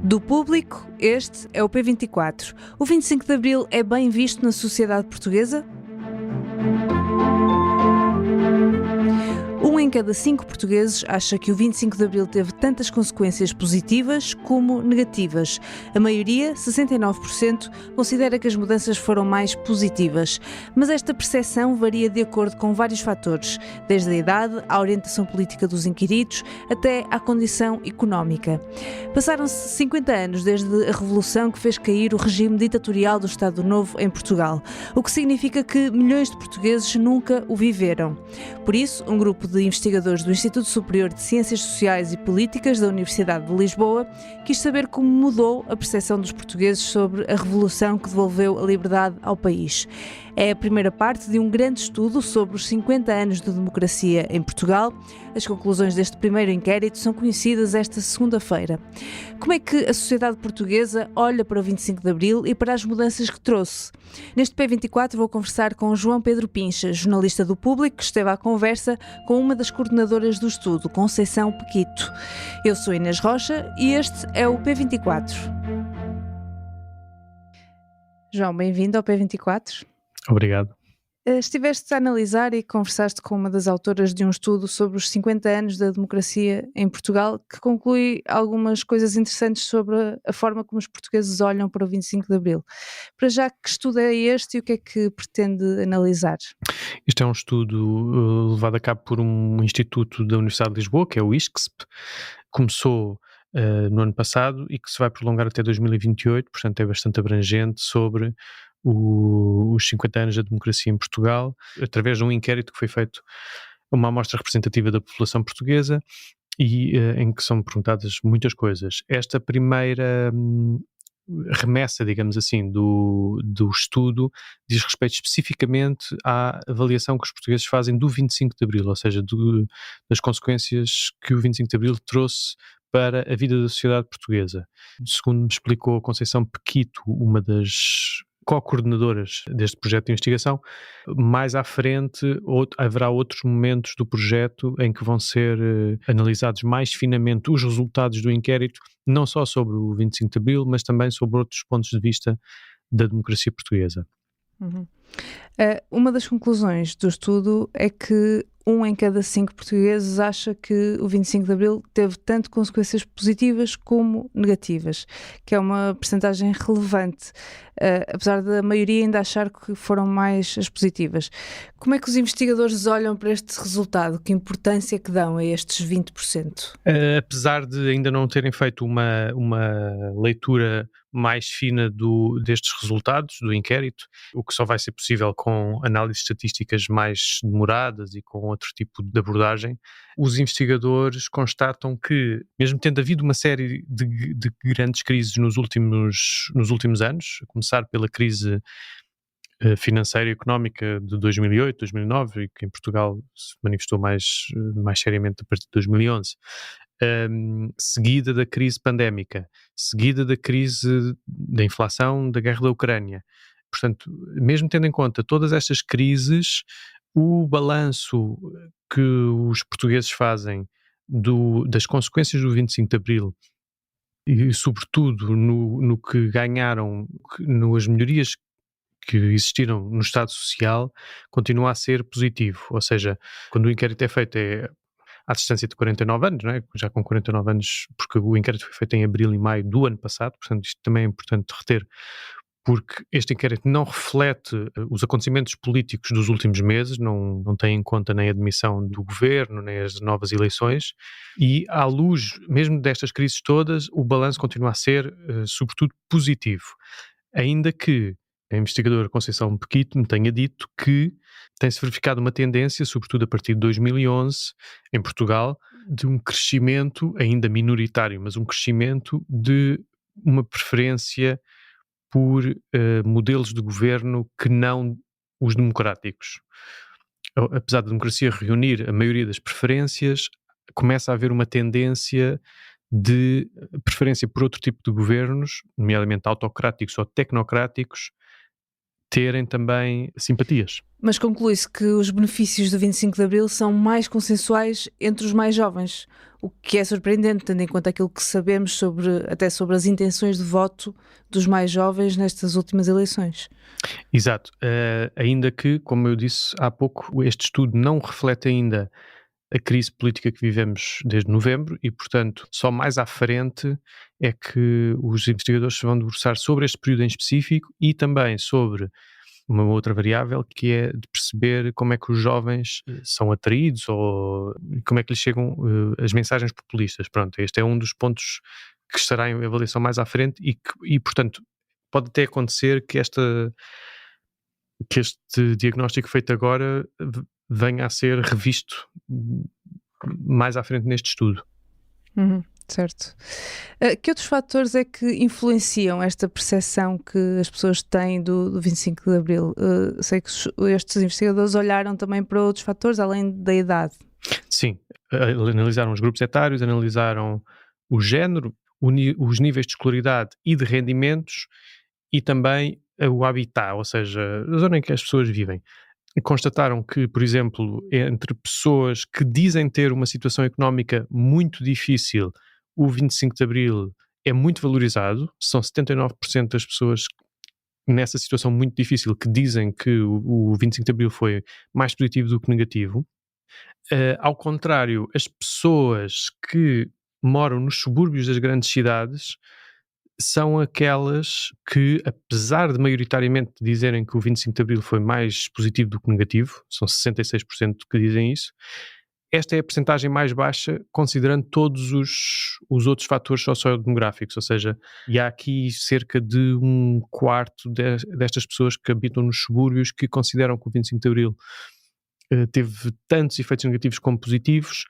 Do público, este é o P24. O 25 de Abril é bem visto na sociedade portuguesa? Um em cada 5 portugueses acha que o 25 de Abril teve tantas consequências positivas como negativas. A maioria, 69%, considera que as mudanças foram mais positivas. Mas esta percepção varia de acordo com vários fatores, desde a idade, à orientação política dos inquiridos, até à condição económica. Passaram-se 50 anos desde a Revolução que fez cair o regime ditatorial do Estado Novo em Portugal, o que significa que milhões de portugueses nunca o viveram. Por isso, um grupo de investigadores do Instituto Superior de Ciências Sociais e Políticas da Universidade de Lisboa quis saber como mudou a percepção dos portugueses sobre a revolução que devolveu a liberdade ao país. É a primeira parte de um grande estudo sobre os 50 anos de democracia em Portugal. As conclusões deste primeiro inquérito são conhecidas esta segunda-feira. Como é que a sociedade portuguesa olha para o 25 de Abril e para as mudanças que trouxe? Neste P24 vou conversar com João Pedro Pincha, jornalista do Público, que esteve à conversa com uma das coordenadoras do estudo, Conceição Pequito. Eu sou Inês Rocha e este é o P24. João, bem-vindo ao P24. Obrigado. Estiveste a analisar e conversaste com uma das autoras de um estudo sobre os 50 anos da democracia em Portugal, que conclui algumas coisas interessantes sobre a forma como os portugueses olham para o 25 de Abril. Para já, que estudo é este e o que é que pretende analisar? Isto é um estudo levado a cabo por um instituto da Universidade de Lisboa, que é o ISCSP. Começou no ano passado e que se vai prolongar até 2028, portanto é bastante abrangente sobre os 50 anos da democracia em Portugal, através de um inquérito que foi feito a uma amostra representativa da população portuguesa e em que são perguntadas muitas coisas. Esta primeira remessa, digamos assim, do estudo diz respeito especificamente à avaliação que os portugueses fazem do 25 de Abril, ou seja, das consequências que o 25 de Abril trouxe para a vida da sociedade portuguesa. Segundo me explicou a Conceição Pequito, uma das co-coordenadoras deste projeto de investigação, mais à frente haverá outros momentos do projeto em que vão ser analisados mais finamente os resultados do inquérito, não só sobre o 25 de Abril, mas também sobre outros pontos de vista da democracia portuguesa. Uhum. Uma das conclusões do estudo é que 1 em cada 5 portugueses acha que o 25 de Abril teve tanto consequências positivas como negativas, que é uma percentagem relevante, apesar da maioria ainda achar que foram mais as positivas. Como é que os investigadores olham para este resultado? Que importância que dão a estes 20%? Apesar de ainda não terem feito uma leitura mais fina destes resultados do inquérito, o que só vai ser possível com análises estatísticas mais demoradas e com outro tipo de abordagem, os investigadores constatam que, mesmo tendo havido uma série de grandes crises nos últimos anos, a começar pela crise financeira e económica de 2008, 2009, e que em Portugal se manifestou mais seriamente a partir de 2011, seguida da crise pandémica, seguida da crise da inflação, da guerra da Ucrânia. Portanto, mesmo tendo em conta todas estas crises, o balanço que os portugueses fazem das consequências do 25 de Abril e, sobretudo, no que ganharam, nas melhorias que existiram no Estado Social, continua a ser positivo. Ou seja, quando o inquérito é feito à distância de 49 anos, não é? Já com 49 anos, porque o inquérito foi feito em abril e maio do ano passado, portanto isto também é importante reter, porque este inquérito não reflete os acontecimentos políticos dos últimos meses, não tem em conta nem a admissão do governo, nem as novas eleições, e à luz mesmo destas crises todas, o balanço continua a ser, sobretudo, positivo. Ainda que a investigadora Conceição Pequito me tenha dito que tem-se verificado uma tendência, sobretudo a partir de 2011, em Portugal, de um crescimento, ainda minoritário, mas um crescimento de uma preferência por modelos de governo que não os democráticos. Apesar da democracia reunir a maioria das preferências, começa a haver uma tendência de preferência por outro tipo de governos, nomeadamente autocráticos ou tecnocráticos, terem também simpatias. Mas conclui-se que os benefícios do 25 de Abril são mais consensuais entre os mais jovens, o que é surpreendente, tendo em conta aquilo que sabemos até sobre as intenções de voto dos mais jovens nestas últimas eleições. Exato. Ainda que, como eu disse há pouco, este estudo não reflete ainda a crise política que vivemos desde novembro e, portanto, só mais à frente é que os investigadores se vão debruçar sobre este período em específico e também sobre uma outra variável, que é de perceber como é que os jovens são atraídos ou como é que lhes chegam as mensagens populistas. Pronto, este é um dos pontos que estará em avaliação mais à frente e portanto, pode até acontecer que este diagnóstico feito agora venha a ser revisto mais à frente neste estudo. Certo. Que outros fatores é que influenciam esta percepção que as pessoas têm do 25 de Abril? Sei que estes investigadores olharam também para outros fatores, além da idade. Sim, analisaram os grupos etários, analisaram o género, os níveis de escolaridade e de rendimentos e também o habitat, ou seja, a zona em que as pessoas vivem. E constataram que, por exemplo, entre pessoas que dizem ter uma situação económica muito difícil, o 25 de Abril é muito valorizado. São 79% das pessoas nessa situação muito difícil que dizem que o 25 de Abril foi mais positivo do que negativo. Ao contrário, as pessoas que moram nos subúrbios das grandes cidades são aquelas que, apesar de maioritariamente dizerem que o 25 de Abril foi mais positivo do que negativo, são 66% que dizem isso, esta é a percentagem mais baixa considerando todos os outros fatores sociodemográficos, ou seja, e há aqui cerca de um quarto destas pessoas que habitam nos subúrbios que consideram que o 25 de Abril teve tantos efeitos negativos como positivos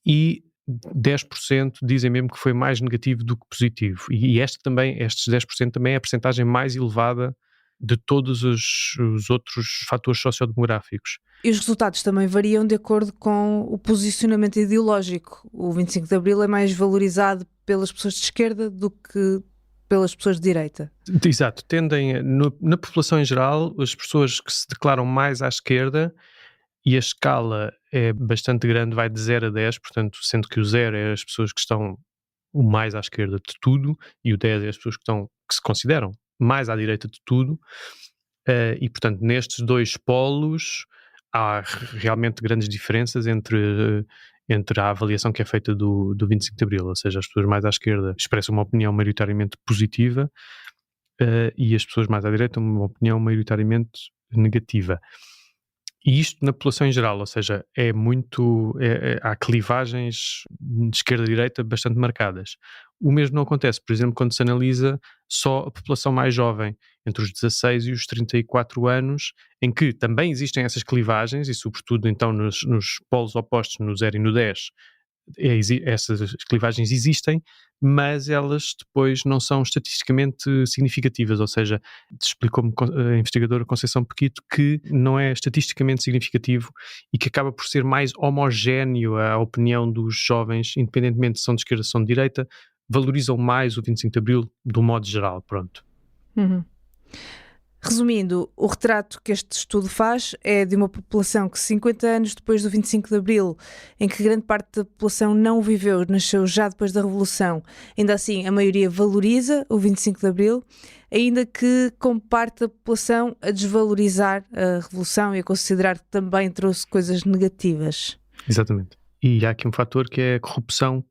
e 10% dizem mesmo que foi mais negativo do que positivo. E estes 10% também é a percentagem mais elevada de todos os outros fatores sociodemográficos. E os resultados também variam de acordo com o posicionamento ideológico. O 25 de Abril é mais valorizado pelas pessoas de esquerda do que pelas pessoas de direita. Exato. Na população em geral, as pessoas que se declaram mais à esquerda, e a escala é bastante grande, vai de 0 a 10, portanto, sendo que o 0 é as pessoas que estão o mais à esquerda de tudo e o 10 é as pessoas que se consideram mais à direita de tudo, e portanto nestes dois polos há realmente grandes diferenças entre a avaliação que é feita do 25 de Abril, ou seja, as pessoas mais à esquerda expressam uma opinião maioritariamente positiva e as pessoas mais à direita uma opinião maioritariamente negativa. E isto na população em geral, ou seja, há clivagens de esquerda a direita bastante marcadas. O mesmo não acontece, por exemplo, quando se analisa só a população mais jovem, entre os 16 e os 34 anos, em que também existem essas clivagens, e sobretudo então nos polos opostos, no 0 e no 10, essas clivagens existem, mas elas depois não são estatisticamente significativas, ou seja, explicou-me a investigadora Conceição Pequito que não é estatisticamente significativo e que acaba por ser mais homogéneo a opinião dos jovens, independentemente se são de esquerda ou são de direita, valorizam mais o 25 de Abril do modo geral, pronto. Resumindo, o retrato que este estudo faz é de uma população que 50 anos depois do 25 de Abril, em que grande parte da população não viveu, nasceu já depois da Revolução, ainda assim a maioria valoriza o 25 de Abril, ainda que com parte da população a desvalorizar a Revolução e a considerar que também trouxe coisas negativas. Exatamente. E há aqui um fator que é a corrupção,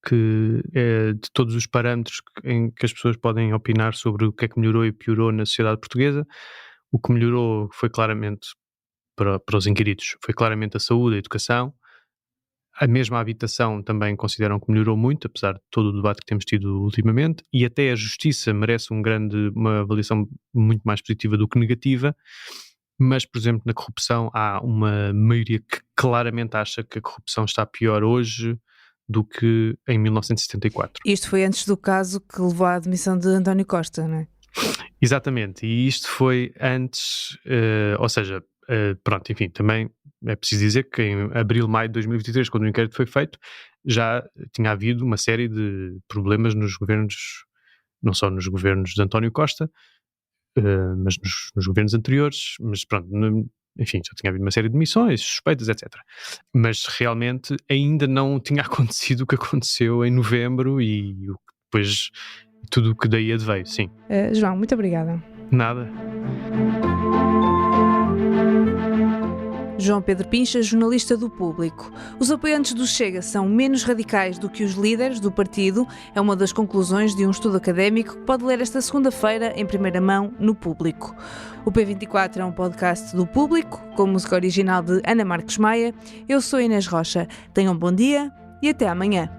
que é de todos os parâmetros em que as pessoas podem opinar sobre o que é que melhorou e piorou na sociedade portuguesa. O que melhorou foi claramente, para os inquiridos, foi claramente a saúde, a educação. A mesma habitação também consideram que melhorou muito, apesar de todo o debate que temos tido ultimamente, e até a justiça merece uma avaliação muito mais positiva do que negativa. Mas, por exemplo, na corrupção há uma maioria que claramente acha que a corrupção está pior hoje do que em 1974. Isto foi antes do caso que levou à admissão de António Costa, não é? Exatamente, e isto foi antes, ou seja, pronto, enfim, também é preciso dizer que em abril, maio de 2023, quando o inquérito foi feito, já tinha havido uma série de problemas nos governos, não só nos governos de António Costa, mas nos governos anteriores, mas pronto, enfim, já tinha havido uma série de demissões, suspeitas, etc. Mas realmente ainda não tinha acontecido o que aconteceu em novembro e depois tudo o que daí adveio, sim. João, muito obrigada. Nada. João Pedro Pincha, jornalista do Público. Os apoiantes do Chega são menos radicais do que os líderes do partido. É uma das conclusões de um estudo académico que pode ler esta segunda-feira em primeira mão no Público. O P24 é um podcast do Público, com música original de Ana Marques Maia. Eu sou Inês Rocha. Tenham um bom dia e até amanhã.